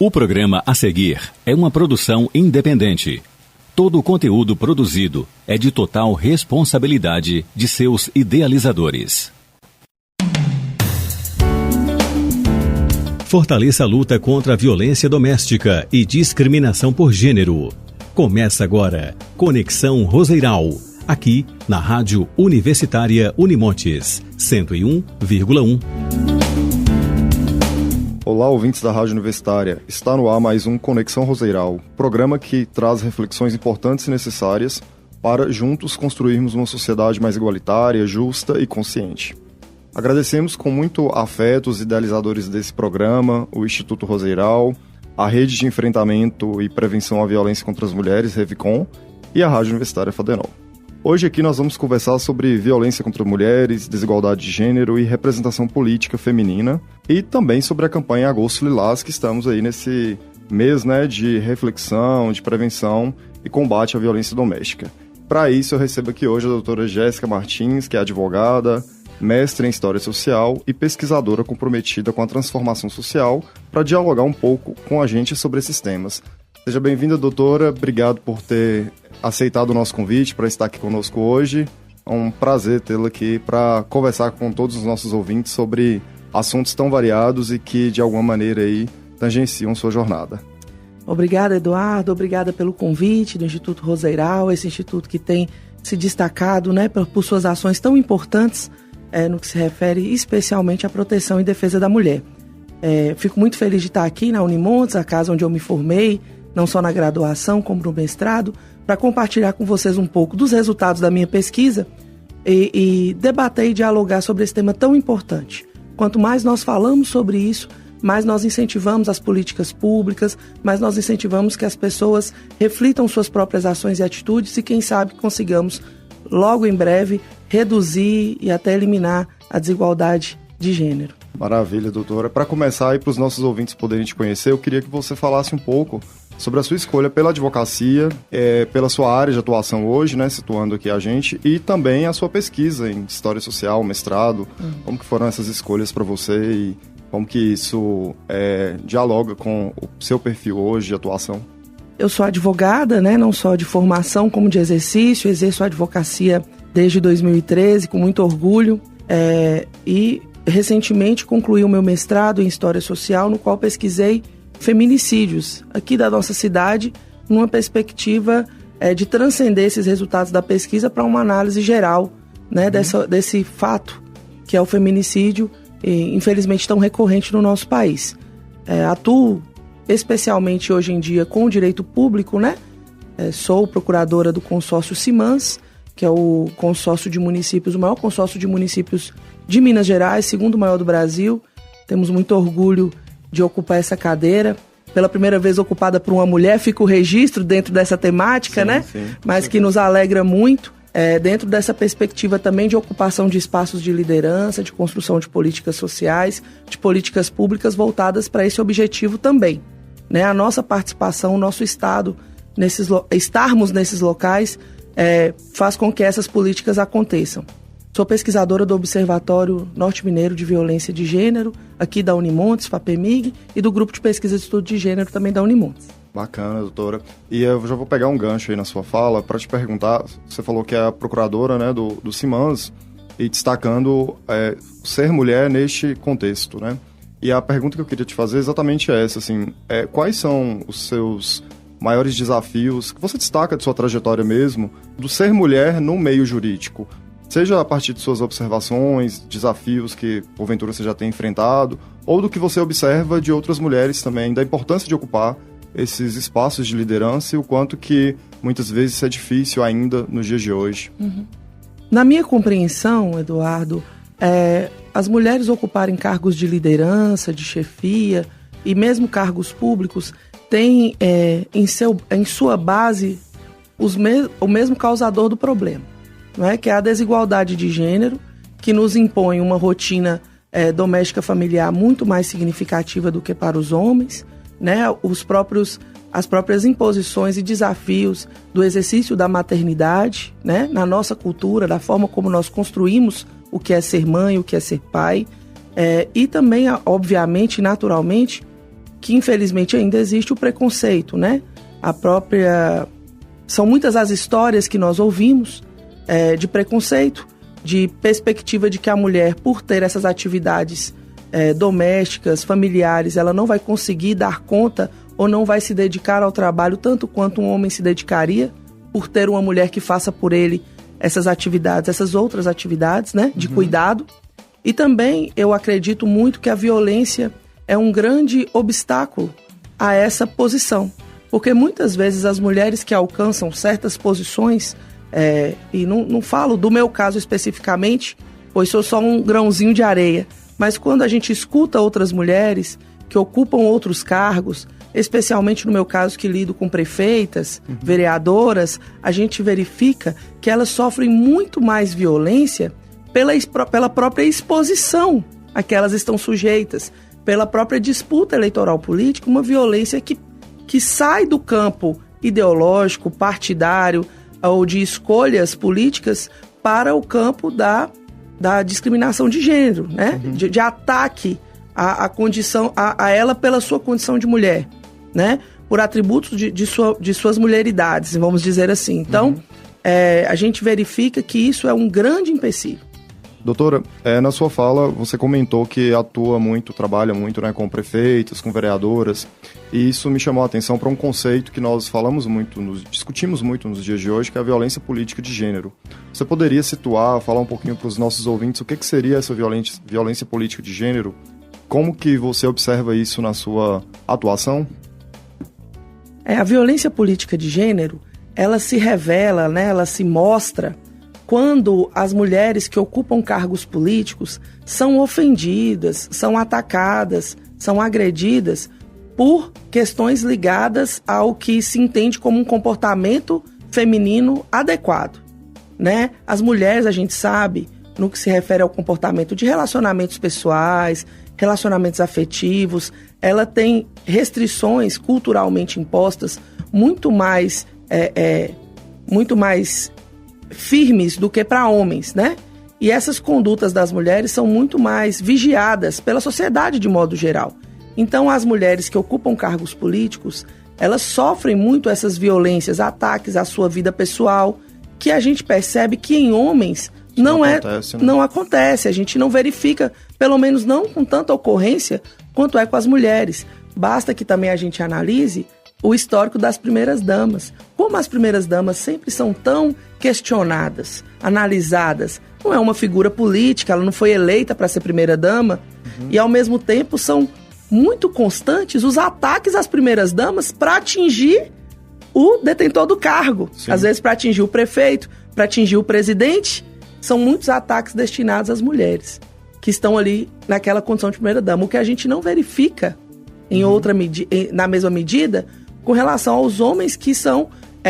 O programa a seguir é uma produção independente. Todo o conteúdo produzido é de total responsabilidade de seus idealizadores. Fortaleça a luta contra a violência doméstica e discriminação por gênero. Começa agora Conexão Roseiral, aqui na Rádio Universitária Unimontes, 101,1. Olá, ouvintes da Rádio Universitária. Está no ar mais um Conexão Roseiral, programa que traz reflexões importantes e necessárias para juntos construirmos uma sociedade mais igualitária, justa e consciente. Agradecemos com muito afeto os idealizadores desse programa, o Instituto Roseiral, a Rede de Enfrentamento e Prevenção à Violência contra as Mulheres, Revicom, e a Rádio Universitária Fadenol. Hoje aqui nós vamos conversar sobre violência contra mulheres, desigualdade de gênero e representação política feminina, e também sobre a campanha Agosto Lilás, que estamos aí nesse mês, de reflexão, de prevenção e combate à violência doméstica. Para isso eu recebo aqui hoje a doutora Jéssica Martins, que é advogada, mestre em História Social e pesquisadora comprometida com a transformação social, para dialogar um pouco com a gente sobre esses temas. Seja bem-vinda, doutora. Obrigado por ter aceitado o nosso convite para estar aqui conosco hoje. É um prazer tê-la aqui para conversar com todos os nossos ouvintes sobre assuntos tão variados e que, de alguma maneira, aí, tangenciam sua jornada. Obrigada, Eduardo. Obrigada pelo convite do Instituto Roseiral, esse instituto que tem se destacado por suas ações tão importantes no que se refere especialmente à proteção e defesa da mulher. Fico muito feliz de estar aqui na Unimontes, a casa onde eu me formei, não só na graduação como no mestrado, para compartilhar com vocês um pouco dos resultados da minha pesquisa e debater e dialogar sobre esse tema tão importante. Quanto mais nós falamos sobre isso, mais nós incentivamos as políticas públicas, mais nós incentivamos que as pessoas reflitam suas próprias ações e atitudes e, quem sabe, consigamos, logo em breve, reduzir e até eliminar a desigualdade de gênero. Maravilha, doutora. Para começar, e para os nossos ouvintes poderem te conhecer, eu queria que você falasse um pouco sobre a sua escolha pela advocacia, pela sua área de atuação hoje, situando aqui a gente, e também a sua pesquisa em História Social, mestrado. Como que foram essas escolhas para você e como que isso dialoga com o seu perfil hoje de atuação? Eu sou advogada, não só de formação como de exercício, exerço a advocacia desde 2013 com muito orgulho e recentemente concluí o meu mestrado em História Social, no qual pesquisei feminicídios aqui da nossa cidade, numa perspectiva de transcender esses resultados da pesquisa para uma análise geral desse fato que é o feminicídio, infelizmente tão recorrente no nosso país. Atuo especialmente hoje em dia com o direito público, sou procuradora do consórcio Simans, que é o consórcio de municípios, o maior consórcio de municípios de Minas Gerais, segundo maior do Brasil. Temos muito orgulho de ocupar essa cadeira. Pela primeira vez ocupada por uma mulher, fica o registro dentro dessa temática, sim, mas que nos alegra muito, dentro dessa perspectiva também de ocupação de espaços de liderança, de construção de políticas sociais, de políticas públicas voltadas para esse objetivo também. A nossa participação, o nosso Estado, estarmos nesses locais, faz com que essas políticas aconteçam. Sou pesquisadora do Observatório Norte Mineiro de Violência de Gênero, aqui da Unimontes, FAPEMIG, e do Grupo de Pesquisa de Estudo de Gênero também da Unimontes. Bacana, doutora. E eu já vou pegar um gancho aí na sua fala para te perguntar, você falou que é a procuradora do Simans, e destacando ser mulher neste contexto, E a pergunta que eu queria te fazer é exatamente essa, quais são os seus maiores desafios que você destaca de sua trajetória mesmo, do ser mulher no meio jurídico? Seja a partir de suas observações, desafios que porventura você já tem enfrentado, ou do que você observa de outras mulheres também, da importância de ocupar esses espaços de liderança e o quanto que muitas vezes isso é difícil ainda nos dias de hoje. Na minha compreensão, Eduardo, as mulheres ocuparem cargos de liderança, de chefia e mesmo cargos públicos têm em sua base o mesmo causador do problema. Que é a desigualdade de gênero, que nos impõe uma rotina doméstica familiar muito mais significativa do que para os homens, as próprias imposições e desafios do exercício da maternidade, na nossa cultura, da forma como nós construímos o que é ser mãe, o que é ser pai, e também, obviamente, naturalmente, que infelizmente ainda existe o preconceito, né? São muitas as histórias que nós ouvimos de preconceito, de perspectiva de que a mulher, por ter essas atividades domésticas, familiares, ela não vai conseguir dar conta ou não vai se dedicar ao trabalho tanto quanto um homem se dedicaria, por ter uma mulher que faça por ele essas atividades, essas outras atividades, né, de cuidado. E também eu acredito muito que a violência é um grande obstáculo a essa posição, porque muitas vezes as mulheres que alcançam certas posições, e não falo do meu caso especificamente, pois sou só um grãozinho de areia, mas quando a gente escuta outras mulheres que ocupam outros cargos, especialmente no meu caso que lido com prefeitas, vereadoras, a gente verifica que elas sofrem muito mais violência pela própria exposição a que elas estão sujeitas, pela própria disputa eleitoral política, uma violência que sai do campo ideológico, partidário ou de escolhas políticas para o campo da discriminação de gênero, né? De ataque à condição, a ela pela sua condição de mulher, né? Por atributos de suas mulheridades, vamos dizer assim. Então, a gente verifica que isso é um grande empecilho. Doutora, na sua fala você comentou que atua muito, trabalha muito, né, com prefeitos, com vereadoras, e isso me chamou a atenção para um conceito que nós falamos muito, discutimos muito nos dias de hoje, que é a violência política de gênero. Você poderia situar, falar um pouquinho para os nossos ouvintes o que seria essa violência política de gênero? Como que você observa isso na sua atuação? A violência política de gênero, ela se revela, né, ela se mostra quando as mulheres que ocupam cargos políticos são ofendidas, são atacadas, são agredidas por questões ligadas ao que se entende como um comportamento feminino adequado, né? As mulheres, a gente sabe, no que se refere ao comportamento de relacionamentos pessoais, relacionamentos afetivos, ela tem restrições culturalmente impostas muito mais firmes do que para homens, né? E essas condutas das mulheres são muito mais vigiadas pela sociedade de modo geral. Então, as mulheres que ocupam cargos políticos, elas sofrem muito essas violências, ataques à sua vida pessoal, que a gente percebe que em homens não acontece, a gente não verifica, pelo menos não com tanta ocorrência quanto é com as mulheres. Basta que também a gente analise o histórico das primeiras damas. Como as primeiras damas sempre são tão questionadas, analisadas, não é uma figura política, ela não foi eleita para ser primeira dama, e ao mesmo tempo são muito constantes os ataques às primeiras damas para atingir o detentor do cargo. Sim. Às vezes para atingir o prefeito, para atingir o presidente, são muitos ataques destinados às mulheres que estão ali naquela condição de primeira dama, o que a gente não verifica na mesma medida com relação aos homens que são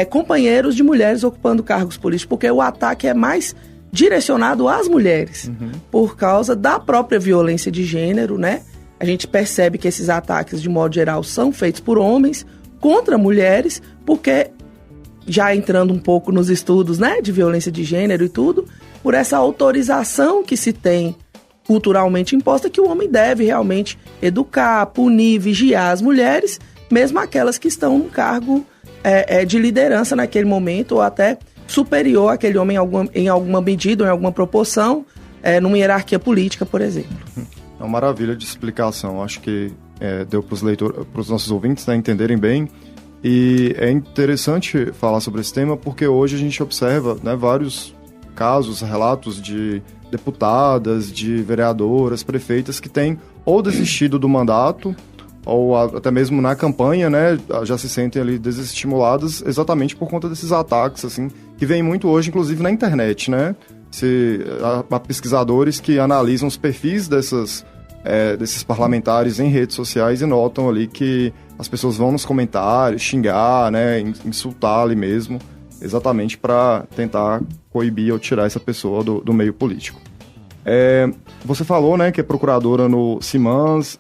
companheiros de mulheres ocupando cargos políticos, porque o ataque é mais direcionado às mulheres, por causa da própria violência de gênero, né? A gente percebe que esses ataques, de modo geral, são feitos por homens contra mulheres, porque, já entrando um pouco nos estudos, né, de violência de gênero e tudo, por essa autorização que se tem culturalmente imposta, que o homem deve realmente educar, punir, vigiar as mulheres, mesmo aquelas que estão num cargo de liderança naquele momento, ou até superior àquele homem em alguma medida ou em alguma proporção, numa hierarquia política, por exemplo. É uma maravilha de explicação, acho que deu para os nossos ouvintes, né, entenderem bem. E é interessante falar sobre esse tema porque hoje a gente observa, né, vários casos, relatos de deputadas, de vereadoras, prefeitas que têm ou desistido do mandato ou até mesmo na campanha, né, já se sentem ali desestimuladas exatamente por conta desses ataques, assim, que vem muito hoje, inclusive na internet, né? Há pesquisadores que analisam os perfis desses parlamentares em redes sociais e notam ali que as pessoas vão nos comentários xingar, né, insultar ali mesmo, exatamente para tentar coibir ou tirar essa pessoa do meio político. Você falou, né, que é procuradora no CIMANS,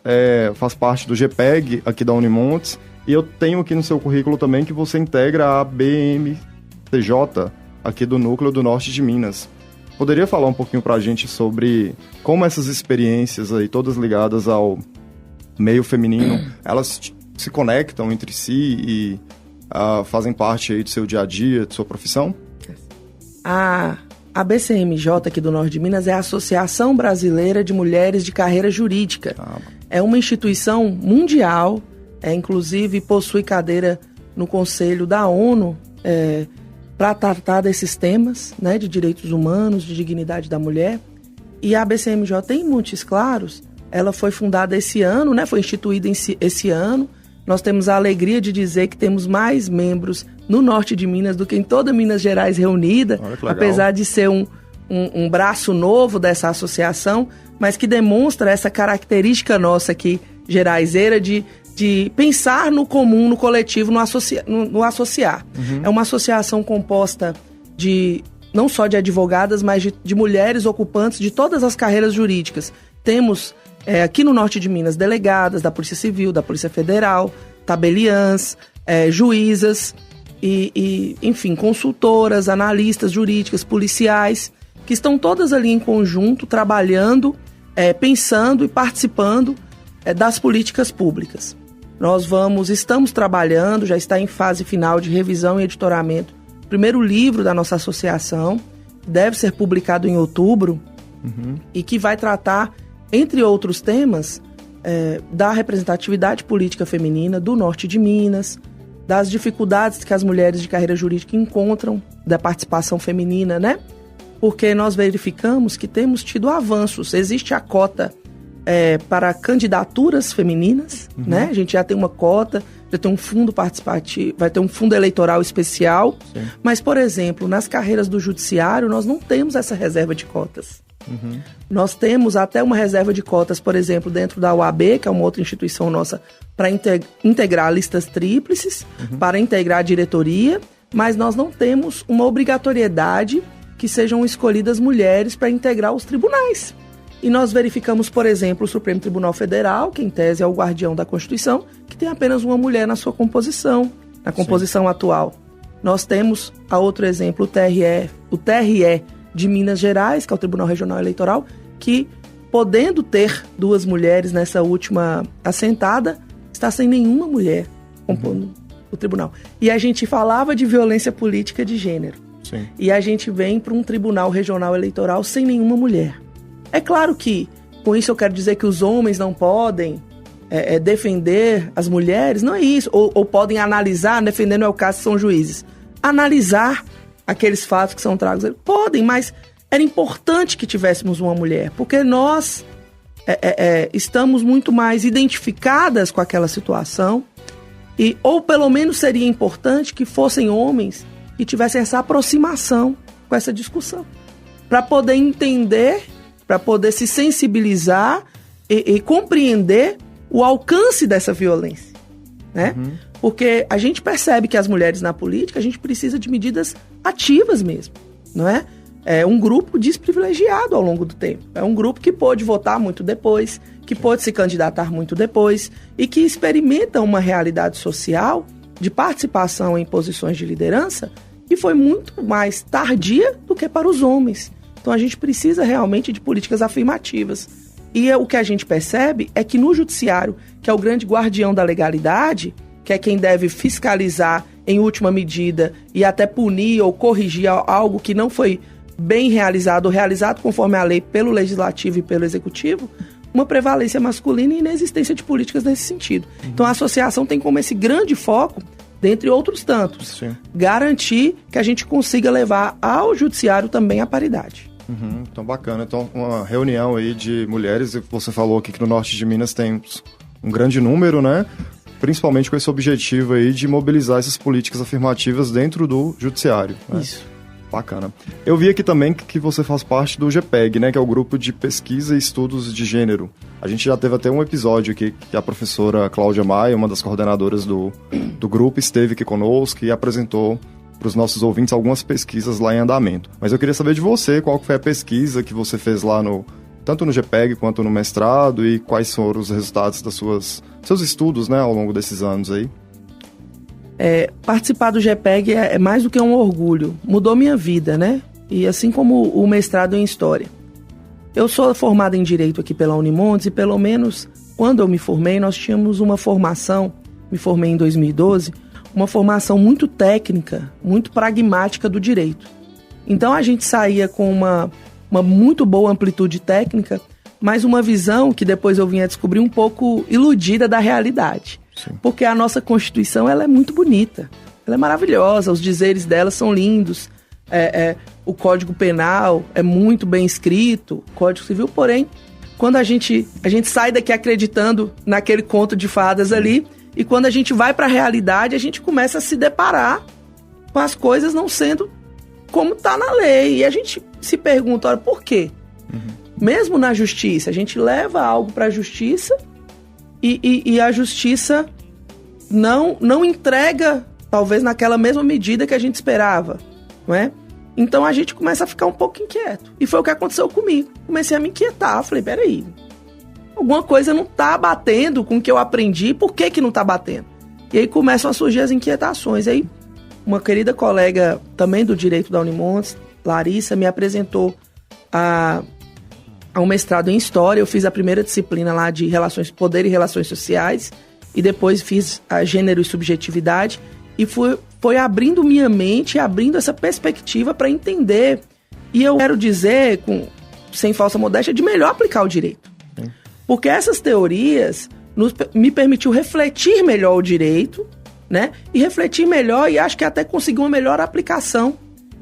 faz parte do GPEG aqui da Unimontes, e eu tenho aqui no seu currículo também que você integra a BMCJ aqui do Núcleo do Norte de Minas. Poderia falar um pouquinho pra gente sobre como essas experiências aí, todas ligadas meio feminino, elas se conectam entre si e fazem parte aí do seu dia a dia, de sua profissão? A BCMJ aqui do Norte de Minas é a Associação Brasileira de Mulheres de Carreira Jurídica. É uma instituição mundial, inclusive possui cadeira no Conselho da ONU para tratar desses temas, né, de direitos humanos, de dignidade da mulher. E a BCMJ em Montes Claros, ela foi fundada esse ano, né, foi instituída esse ano. Nós temos a alegria de dizer que temos mais membros no norte de Minas do que em toda Minas Gerais reunida, apesar de ser um braço novo dessa associação, mas que demonstra essa característica nossa aqui, geraiseira, de pensar no comum, no coletivo, no associar. É uma associação composta não só de advogadas, mas de mulheres ocupantes de todas as carreiras jurídicas. Temos aqui no norte de Minas delegadas da Polícia Civil, da Polícia Federal, tabeliãs, juízas e, enfim, consultoras, analistas jurídicas, policiais, que estão todas ali em conjunto, trabalhando, pensando e participando das políticas públicas. Estamos trabalhando, já está em fase final de revisão e editoramento, o primeiro livro da nossa associação, que deve ser publicado em outubro, e que vai tratar, entre outros temas, da representatividade política feminina do norte de Minas, das dificuldades que as mulheres de carreira jurídica encontram da participação feminina, né? Porque nós verificamos que temos tido avanços. Existe a cota para candidaturas femininas, né? A gente já tem uma cota, já tem um fundo participativo, vai ter um fundo eleitoral especial. Sim. Mas, por exemplo, nas carreiras do judiciário, nós não temos essa reserva de cotas. Nós temos até uma reserva de cotas, por exemplo, dentro da UAB, que é uma outra instituição nossa, para integrar listas tríplices, para integrar a diretoria, mas nós não temos uma obrigatoriedade que sejam escolhidas mulheres para integrar os tribunais. E nós verificamos, por exemplo, o Supremo Tribunal Federal, que em tese é o guardião da Constituição, que tem apenas uma mulher na sua composição, na composição atual. Nós temos, a outro exemplo, o TRE de Minas Gerais, que é o Tribunal Regional Eleitoral, que, podendo ter 2 mulheres nessa última assentada, está sem nenhuma mulher compondo o tribunal. E a gente falava de violência política de gênero. Sim. E a gente vem para um Tribunal Regional Eleitoral sem nenhuma mulher. É claro que, com isso eu quero dizer que os homens não podem defender as mulheres, não é isso. Ou podem analisar, defender não é o caso, são juízes. Analisar aqueles fatos que são tragos. Podem, mas era importante que tivéssemos uma mulher, porque nós estamos muito mais identificadas com aquela situação, ou pelo menos seria importante que fossem homens que tivessem essa aproximação com essa discussão, para poder entender, para poder se sensibilizar e compreender o alcance dessa violência, né? Porque a gente percebe que as mulheres na política, a gente precisa de medidas ativas mesmo, não é? É um grupo desprivilegiado ao longo do tempo. É um grupo que pôde votar muito depois, que pôde se candidatar muito depois e que experimenta uma realidade social de participação em posições de liderança que foi muito mais tardia do que para os homens. Então a gente precisa realmente de políticas afirmativas. E o que a gente percebe é que no judiciário, que é o grande guardião da legalidade, que é quem deve fiscalizar em última medida e até punir ou corrigir algo que não foi bem realizado ou realizado conforme a lei pelo Legislativo e pelo Executivo, uma prevalência masculina e inexistência de políticas nesse sentido. Então a associação tem como esse grande foco, dentre outros tantos, garantir que a gente consiga levar ao judiciário também a paridade. Então bacana. Então uma reunião aí de mulheres, e você falou aqui que no norte de Minas tem um grande número, né? Principalmente com esse objetivo aí de mobilizar essas políticas afirmativas dentro do judiciário. Né? Isso. Bacana. Eu vi aqui também que você faz parte do GPEG, né? Que é o Grupo de Pesquisa e Estudos de Gênero. A gente já teve até um episódio aqui que a professora Cláudia Maia, uma das coordenadoras do grupo, esteve aqui conosco e apresentou para os nossos ouvintes algumas pesquisas lá em andamento. Mas eu queria saber de você, qual foi a pesquisa que você fez lá tanto no GPEG quanto no mestrado, e quais foram os resultados dos seus estudos, né, ao longo desses anos aí? Participar do GPEG é mais do que um orgulho. Mudou minha vida, né? E assim como o mestrado em História. Eu sou formada em Direito aqui pela Unimontes e pelo menos quando eu me formei, nós tínhamos uma formação, me formei em 2012, uma formação muito técnica, muito pragmática do direito. Então a gente saía com uma muito boa amplitude técnica, mas uma visão que depois eu vinha a descobrir um pouco iludida da realidade. Sim. Porque a nossa Constituição ela é muito bonita, ela é maravilhosa, os dizeres dela são lindos, o Código Penal é muito bem escrito, o Código Civil, porém, quando a gente sai daqui acreditando naquele conto de fadas ali, e quando a gente vai para a realidade, a gente começa a se deparar com as coisas não sendo como está na lei. E a gente se pergunta, olha, por quê? Mesmo na justiça, a gente leva algo para a justiça e a justiça não entrega, talvez, naquela mesma medida que a gente esperava, não é? Então a gente começa a ficar um pouco inquieto. E foi o que aconteceu comigo. Comecei a me inquietar. Falei, peraí, alguma coisa não está batendo com o que eu aprendi, por que não está batendo? E aí começam a surgir as inquietações. E aí uma querida colega também do direito da Unimontes, Larissa, me apresentou a um mestrado em História. Eu fiz a primeira disciplina lá de Poder e Relações Sociais e depois fiz a Gênero e Subjetividade e foi abrindo minha mente, abrindo essa perspectiva para entender. E eu quero dizer, sem falsa modéstia, de melhor aplicar o direito. Porque essas teorias me permitiu refletir melhor o direito, né? E refletir melhor e acho que até conseguir uma melhor aplicação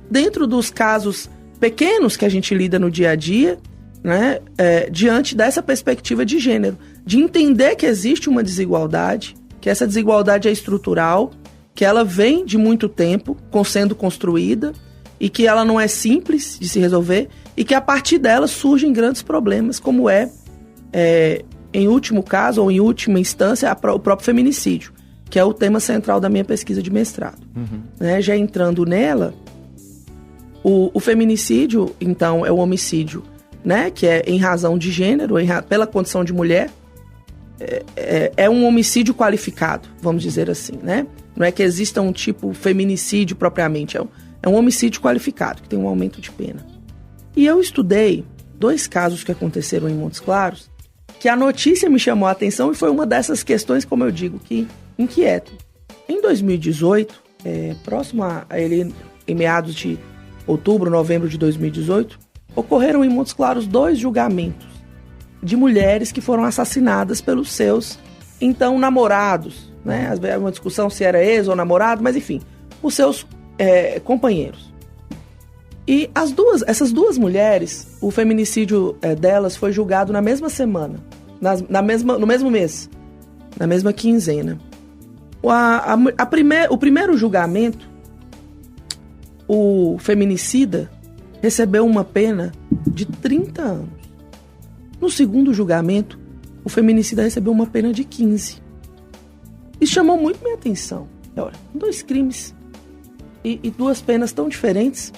dentro dos casos pequenos que a gente lida no dia a dia, né? Diante dessa perspectiva de gênero, de entender que existe uma desigualdade, que essa desigualdade é estrutural, que ela vem de muito tempo sendo construída e que ela não é simples de se resolver e que a partir dela surgem grandes problemas, como em último caso ou em última instância, o próprio feminicídio, que é o tema central da minha pesquisa de mestrado. Né? Já entrando nela, o feminicídio, então, é o homicídio, né? Que é em razão de gênero, pela condição de mulher, é um homicídio qualificado, vamos dizer assim, né? Não é que exista um tipo feminicídio propriamente, é um homicídio qualificado, que tem um aumento de pena. E eu estudei 2 casos que aconteceram em Montes Claros, que a notícia me chamou a atenção e foi uma dessas questões, como eu digo, que inquietam. Em 2018, próximo a ele, em meados de outubro, novembro de 2018, ocorreram em Montes Claros 2 julgamentos de mulheres que foram assassinadas pelos seus, então, namorados, né? Havia uma discussão se era ex ou namorado, mas enfim, os seus companheiros. E essas duas mulheres, o feminicídio delas foi julgado na mesma semana, no mesmo mês, na mesma quinzena. O primeiro julgamento, o feminicida recebeu uma pena de 30 anos. No segundo julgamento, o feminicida recebeu uma pena de 15. Isso chamou muito minha atenção. Olha, 2 crimes e 2 penas tão diferentes.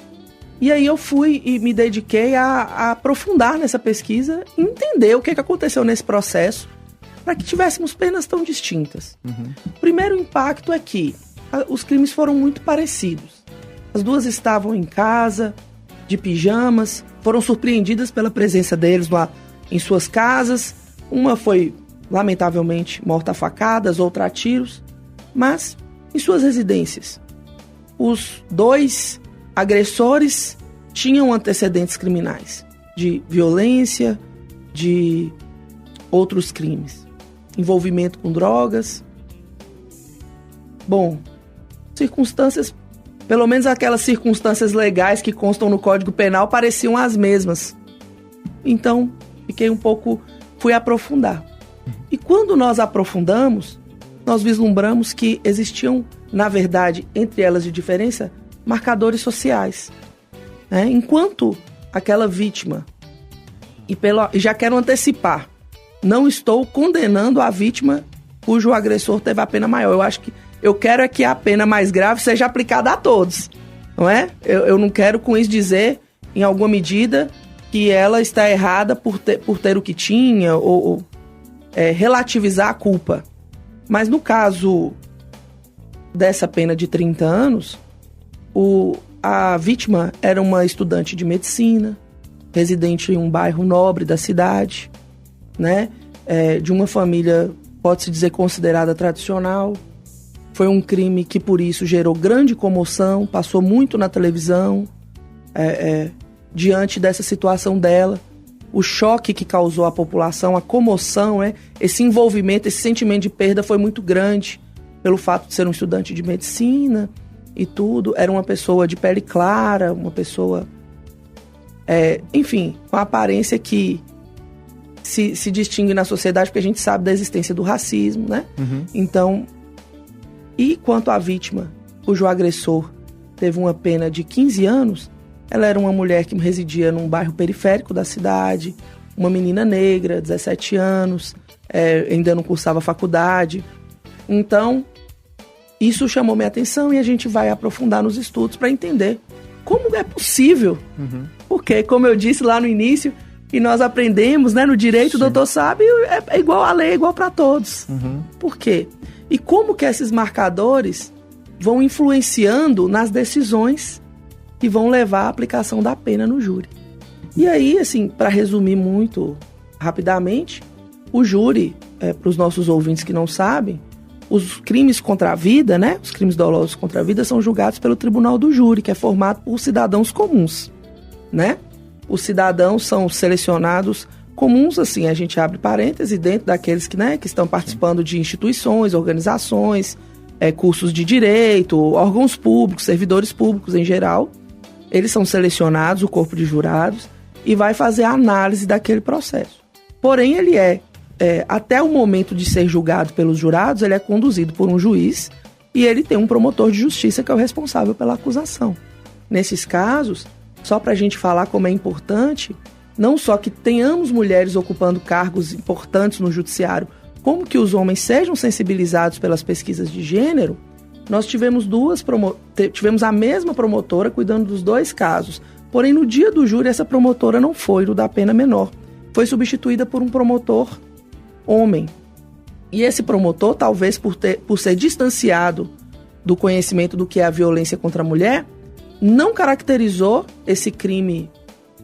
E aí eu fui e me dediquei a aprofundar nessa pesquisa e entender o que aconteceu nesse processo para que tivéssemos penas tão distintas. O primeiro impacto é que os crimes foram muito parecidos. As duas estavam em casa, de pijamas, foram surpreendidas pela presença deles lá em suas casas. Uma foi, lamentavelmente, morta a facadas, outra a tiros, mas em suas residências. Os 2 agressores tinham antecedentes criminais, de violência, de outros crimes, envolvimento com drogas. Bom, circunstâncias, pelo menos aquelas circunstâncias legais que constam no Código Penal, pareciam as mesmas. Então, fui aprofundar. E quando nós aprofundamos, nós vislumbramos que existiam, na verdade, entre elas de diferença, marcadores sociais. Enquanto aquela vítima, e já quero antecipar, não estou condenando a vítima cujo agressor teve a pena maior. Eu quero que a pena mais grave seja aplicada a todos, não é? Eu não quero com isso dizer, em alguma medida, que ela está errada por ter o que tinha ou relativizar a culpa. Mas no caso dessa pena de 30 anos, a vítima era uma estudante de medicina, residente em um bairro nobre da cidade, né? de uma família, pode-se dizer, considerada tradicional. Foi um crime que, por isso, gerou grande comoção, passou muito na televisão, diante dessa situação dela. O choque que causou à população, a comoção, esse envolvimento, esse sentimento de perda foi muito grande, pelo fato de ser um estudante de medicina e tudo. Era uma pessoa de pele clara, uma pessoa, enfim, com a aparência que se distingue na sociedade, porque a gente sabe da existência do racismo, né? Uhum. Então, e quanto à vítima, cujo agressor teve uma pena de 15 anos, ela era uma mulher que residia num bairro periférico da cidade, uma menina negra, 17 anos, ainda não cursava faculdade. Então, isso chamou minha atenção e a gente vai aprofundar nos estudos para entender como é possível. Uhum. Porque, como eu disse lá no início, e nós aprendemos, né, no direito, o doutor sabe, é igual, a lei é igual para todos. Uhum. Por quê? E como que esses marcadores vão influenciando nas decisões que vão levar à aplicação da pena no júri. E aí, assim, para resumir muito rapidamente, o júri, para os nossos ouvintes que não sabem, os crimes contra a vida, né, os crimes dolosos contra a vida são julgados pelo tribunal do júri, que é formado por cidadãos comuns, né? Os cidadãos são selecionados comuns, assim, a gente abre parênteses, dentro daqueles que, né, que estão participando de instituições, organizações, cursos de direito, órgãos públicos, servidores públicos em geral. Eles são selecionados, o corpo de jurados, e vai fazer a análise daquele processo. Porém, ele até o momento de ser julgado pelos jurados, ele é conduzido por um juiz e ele tem um promotor de justiça que é o responsável pela acusação. Nesses casos, só para a gente falar como é importante, não só que tenhamos mulheres ocupando cargos importantes no judiciário, como que os homens sejam sensibilizados pelas pesquisas de gênero, nós tivemos tivemos a mesma promotora cuidando dos dois casos. Porém, no dia do júri, essa promotora não foi o da pena menor. Foi substituída por um promotor homem. E esse promotor, talvez por ser distanciado do conhecimento do que é a violência contra a mulher, não caracterizou esse crime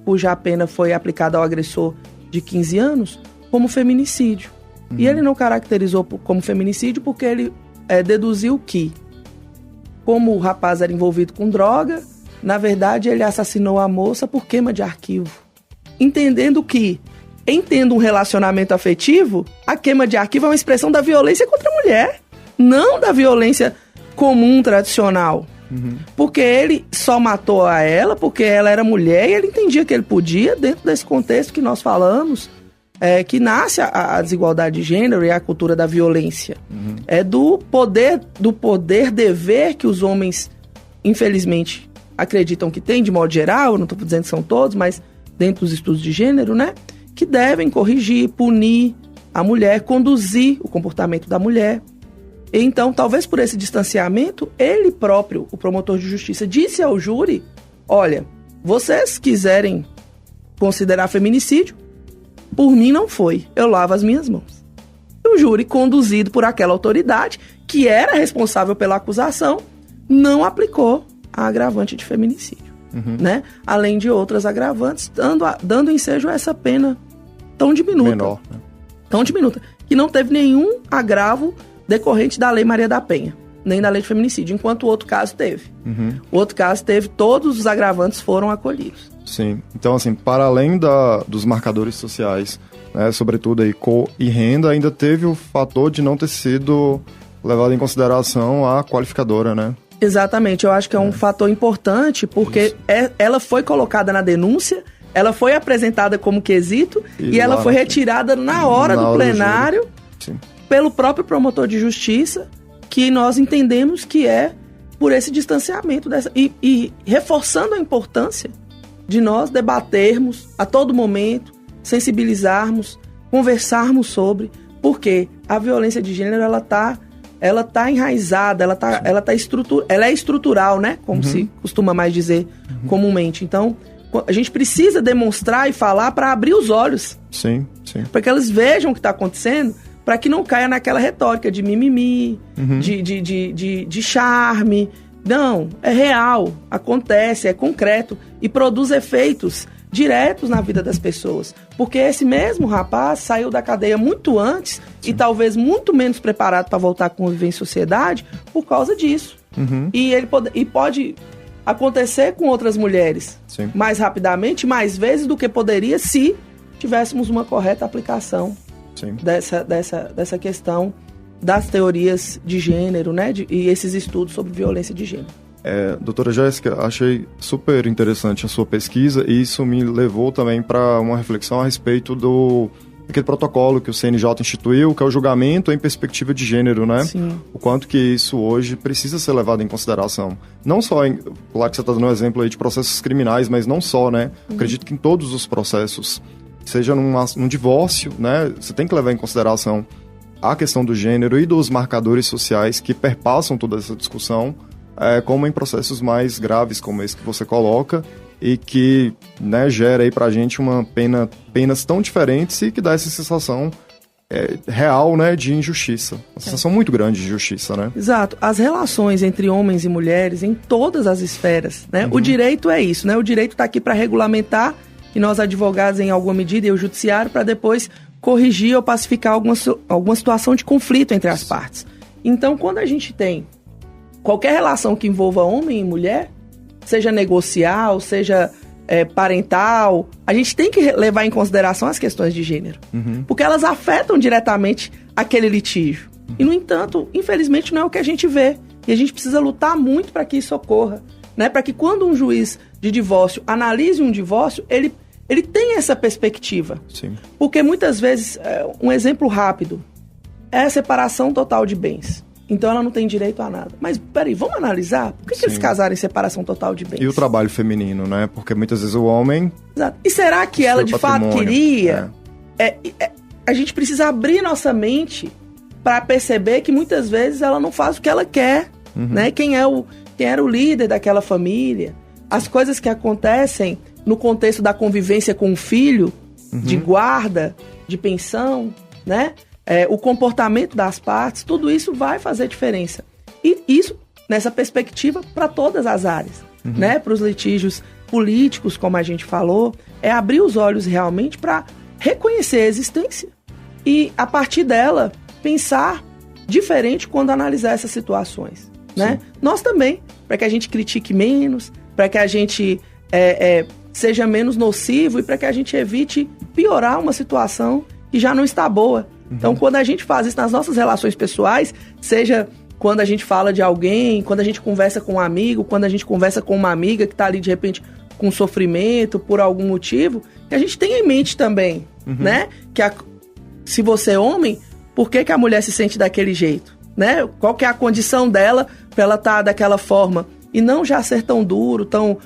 cuja pena foi aplicada ao agressor de 15 anos como feminicídio. Uhum. E ele não caracterizou como feminicídio porque ele deduziu que, como o rapaz era envolvido com droga, na verdade ele assassinou a moça por queima de arquivo. Entendendo que, tendo um relacionamento afetivo, a queima de arquivo é uma expressão da violência contra a mulher, não da violência comum, tradicional. Uhum. Porque ele só matou a ela porque ela era mulher e ele entendia que ele podia, dentro desse contexto que nós falamos, que nasce a desigualdade de gênero e a cultura da violência. Uhum. Do poder dever que os homens, infelizmente, acreditam que têm, de modo geral, eu não estou dizendo que são todos, mas dentro dos estudos de gênero, né, que devem corrigir, punir a mulher, conduzir o comportamento da mulher. Então, talvez por esse distanciamento, ele próprio, o promotor de justiça, disse ao júri: olha, vocês quiserem considerar feminicídio, por mim não foi, eu lavo as minhas mãos. E o júri, conduzido por aquela autoridade, que era responsável pela acusação, não aplicou a agravante de feminicídio, né? Além de outras agravantes, dando ensejo a essa pena tão diminuta. Menor, né? Tão diminuta, que não teve nenhum agravo decorrente da Lei Maria da Penha, nem da Lei de Feminicídio, enquanto o outro caso teve. O outro caso teve, todos os agravantes foram acolhidos. Sim, então assim, para além dos marcadores sociais, né, sobretudo aí cor e renda, ainda teve o fator de não ter sido levado em consideração a qualificadora, né? Exatamente, eu acho que é um fator importante, porque ela foi colocada na denúncia, ela foi apresentada como quesito e ela foi retirada na hora do plenário pelo próprio promotor de justiça, que nós entendemos que é por esse distanciamento e reforçando a importância de nós debatermos a todo momento, sensibilizarmos, conversarmos sobre, porque a violência de gênero ela tá enraizada, ela é estrutural, né? Como se costuma mais dizer comumente. Então, a gente precisa demonstrar e falar para abrir os olhos. Sim. Para que elas vejam o que está acontecendo, para que não caia naquela retórica de mimimi, de charme. Não, é real, acontece, é concreto e produz efeitos diretos na vida das pessoas. Porque esse mesmo rapaz saiu da cadeia muito antes e talvez muito menos preparado para voltar a conviver em sociedade por causa disso. E pode acontecer com outras mulheres mais rapidamente, mais vezes do que poderia se tivéssemos uma correta aplicação dessa questão das teorias de gênero, né? E esses estudos sobre violência de gênero. Doutora Jéssica, achei super interessante a sua pesquisa e isso me levou também para uma reflexão a respeito daquele protocolo que o CNJ instituiu, que é o julgamento em perspectiva de gênero, né? Sim. O quanto que isso hoje precisa ser levado em consideração. Não só, claro que você está dando um exemplo aí de processos criminais, mas não só, né? Acredito que em todos os processos, seja num divórcio, né? Você tem que levar em consideração a questão do gênero e dos marcadores sociais que perpassam toda essa discussão, como em processos mais graves como esse que você coloca e que, né, gera aí pra gente penas tão diferentes e que dá essa sensação real, né, de injustiça. Uma sensação muito grande de injustiça, né? Exato. As relações entre homens e mulheres em todas as esferas, né? O direito é isso, né? O direito está aqui para regulamentar e nós advogados em alguma medida e o judiciário para depois corrigir ou pacificar alguma situação de conflito entre as partes. Então, quando a gente tem qualquer relação que envolva homem e mulher, seja negocial, seja parental, a gente tem que levar em consideração as questões de gênero. Porque elas afetam diretamente aquele litígio. E, no entanto, infelizmente não é o que a gente vê. E a gente precisa lutar muito para que isso ocorra, né? Para que quando um juiz de divórcio analise um divórcio, ele tem essa perspectiva. Sim. Porque muitas vezes, um exemplo rápido, é a separação total de bens. Então ela não tem direito a nada. Mas, peraí, vamos analisar? Por que eles casaram em separação total de bens? E o trabalho feminino, né? Porque muitas vezes o homem... Exato. E será que ela de fato queria? A gente precisa abrir nossa mente para perceber que muitas vezes ela não faz o que ela quer. Né? Quem era o líder daquela família? As coisas que acontecem no contexto da convivência com o filho, de guarda, de pensão, né? O comportamento das partes, tudo isso vai fazer diferença. E isso, nessa perspectiva, para todas as áreas, né? Para os litígios políticos, como a gente falou, é abrir os olhos realmente para reconhecer a existência e, a partir dela, pensar diferente quando analisar essas situações, né? Nós também, para que a gente critique menos, para que a gente seja menos nocivo e para que a gente evite piorar uma situação que já não está boa. Então, quando a gente faz isso nas nossas relações pessoais, seja quando a gente fala de alguém, quando a gente conversa com um amigo, quando a gente conversa com uma amiga que está ali, de repente, com sofrimento, por algum motivo, que a gente tenha em mente também, né? Que se você é homem, por que a mulher se sente daquele jeito? Né? Qual que é a condição dela para ela estar daquela forma? E não já ser tão duro, tão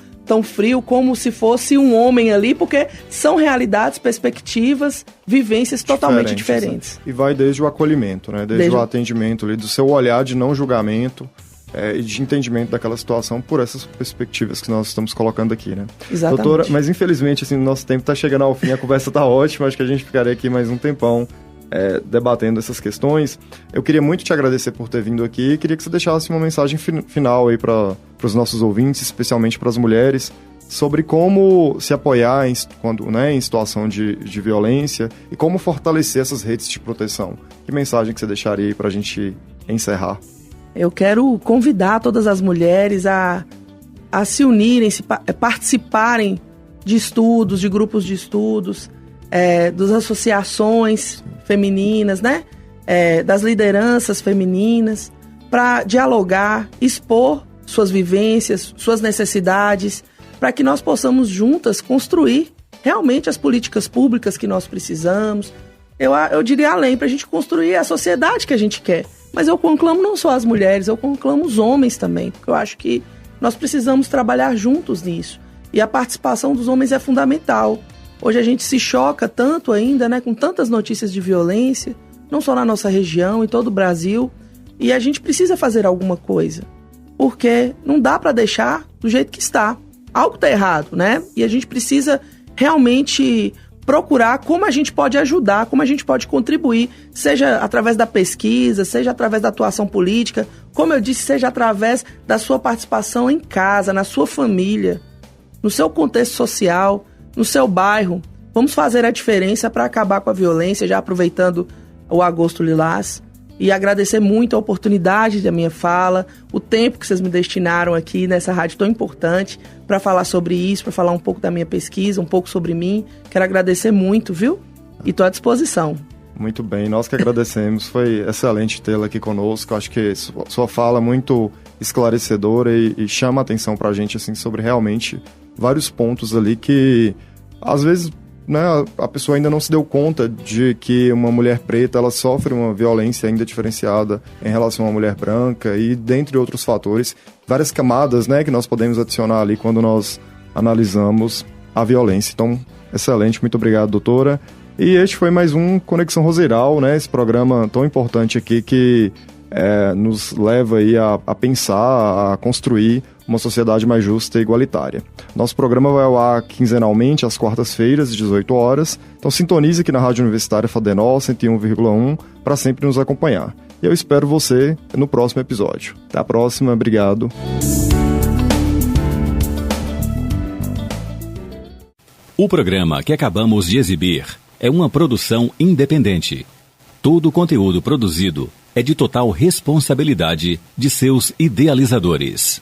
frio, como se fosse um homem ali, porque são realidades, perspectivas, vivências totalmente diferentes. E vai desde o acolhimento, né? Desde o atendimento ali, do seu olhar de não julgamento e de entendimento daquela situação por essas perspectivas que nós estamos colocando aqui, né? Exatamente. Doutora, mas infelizmente, assim, o nosso tempo está chegando ao fim, a conversa está ótima, acho que a gente ficaria aqui mais um tempão debatendo essas questões. Eu queria muito te agradecer por ter vindo aqui e queria que você deixasse uma mensagem final aí para os nossos ouvintes, especialmente para as mulheres, sobre como se apoiar em situação de violência e como fortalecer essas redes de proteção. Que mensagem que você deixaria aí para a gente encerrar? Eu quero convidar todas as mulheres a se unirem, participarem de estudos, de grupos de estudos, das associações femininas, né? Das lideranças femininas, para dialogar, expor suas vivências, suas necessidades, para que nós possamos juntas construir realmente as políticas públicas que nós precisamos. Eu diria além, para a gente construir a sociedade que a gente quer. Mas eu conclamo não só as mulheres, eu conclamo os homens também, porque eu acho que nós precisamos trabalhar juntos nisso. E a participação dos homens é fundamental. Hoje a gente se choca tanto ainda, né, com tantas notícias de violência, não só na nossa região, em todo o Brasil, e a gente precisa fazer alguma coisa, porque não dá para deixar do jeito que está. Algo está errado, né? E a gente precisa realmente procurar como a gente pode ajudar, como a gente pode contribuir, seja através da pesquisa, seja através da atuação política, como eu disse, seja através da sua participação em casa, na sua família, no seu contexto social, no seu bairro. Vamos fazer a diferença para acabar com a violência, já aproveitando o Agosto Lilás. E agradecer muito a oportunidade da minha fala, o tempo que vocês me destinaram aqui nessa rádio tão importante para falar sobre isso, para falar um pouco da minha pesquisa, um pouco sobre mim. Quero agradecer muito, viu? E estou à disposição. Muito bem, nós que agradecemos. Foi excelente tê-la aqui conosco. Acho que sua fala é muito esclarecedora e chama a atenção para a gente assim, sobre realmente vários pontos ali que, às vezes, né, a pessoa ainda não se deu conta de que uma mulher preta ela sofre uma violência ainda diferenciada em relação a uma mulher branca e dentre outros fatores, várias camadas, né, que nós podemos adicionar ali quando nós analisamos a violência. Então, excelente, muito obrigado, doutora. E este foi mais um Conexão Roseiral, né, esse programa tão importante aqui que nos leva aí a pensar, a construir uma sociedade mais justa e igualitária. Nosso programa vai ao ar quinzenalmente, às quartas-feiras, às 18 horas. Então sintonize aqui na Rádio Universitária Fadenol 101,1 para sempre nos acompanhar. E eu espero você no próximo episódio. Até a próxima, obrigado. O programa que acabamos de exibir é uma produção independente. Todo o conteúdo produzido é de total responsabilidade de seus idealizadores.